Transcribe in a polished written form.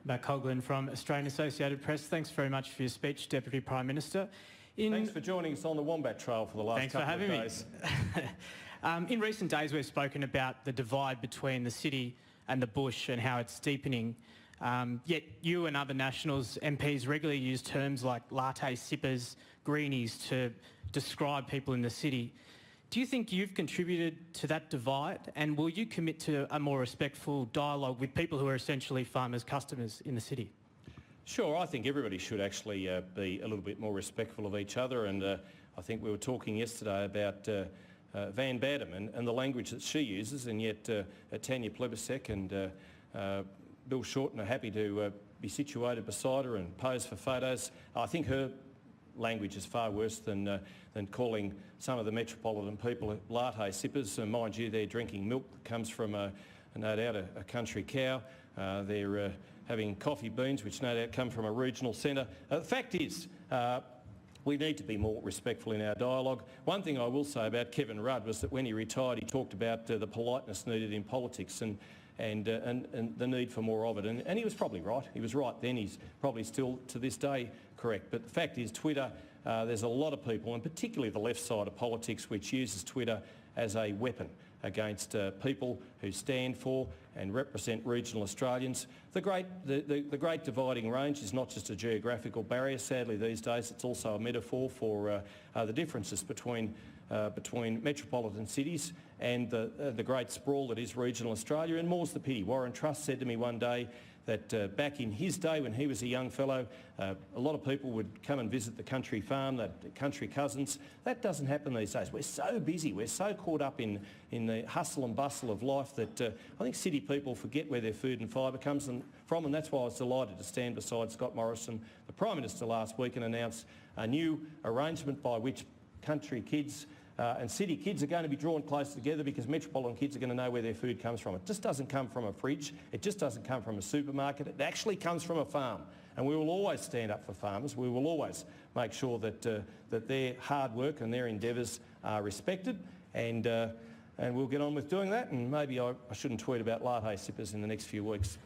Matt Coughlin from Australian Associated Press. Thanks very much for your speech, Deputy Prime Minister. Thanks for joining us on the Wombat Trail for the last couple of days. Thanks for having me. In recent days, we've spoken about the divide between the city and the bush and how it's deepening. Yet you and other Nationals MPs regularly use terms like latte sippers, greenies to describe people in the city. Do you think you've contributed to that divide, and will you commit to a more respectful dialogue with people who are essentially farmers' customers in the city? Sure, I think everybody should actually be a little bit more respectful of each other, and I think we were talking yesterday about Van Badham and the language that she uses, and yet Tanya Plibersek and Bill Shorten are happy to be situated beside her and pose for photos. I think her language is far worse than calling some of the metropolitan people latte sippers. Mind you, they're drinking milk that comes from no doubt a country cow. They're having coffee beans, which no doubt come from a regional centre. The fact is, we need to be more respectful in our dialogue. One thing I will say about Kevin Rudd was that when he retired, he talked about the politeness needed in politics and the need for more of it. And he was probably right. He was right then. He's probably still, to this day, correct. But the fact is, Twitter, there's a lot of people, and particularly the left side of politics, which uses Twitter as a weapon against people who stand for and represent regional Australians. The great dividing range is not just a geographical barrier. Sadly, these days, it's also a metaphor for the differences between metropolitan cities and the great sprawl that is regional Australia, and more's the pity. Warren Truss said to me one day that back in his day when he was a young fellow, a lot of people would come and visit the country farm, the country cousins. That doesn't happen these days. We're so busy, we're so caught up in the hustle and bustle of life that I think city people forget where their food and fibre comes from, and that's why I was delighted to stand beside Scott Morrison, the Prime Minister, last week and announce a new arrangement by which country kids and city kids are going to be drawn closer together, because metropolitan kids are going to know where their food comes from. It just doesn't come from a fridge. It just doesn't come from a supermarket. It actually comes from a farm. And we will always stand up for farmers. We will always make sure that their hard work and their endeavours are respected. And we'll get on with doing that. And maybe I shouldn't tweet about latte sippers in the next few weeks.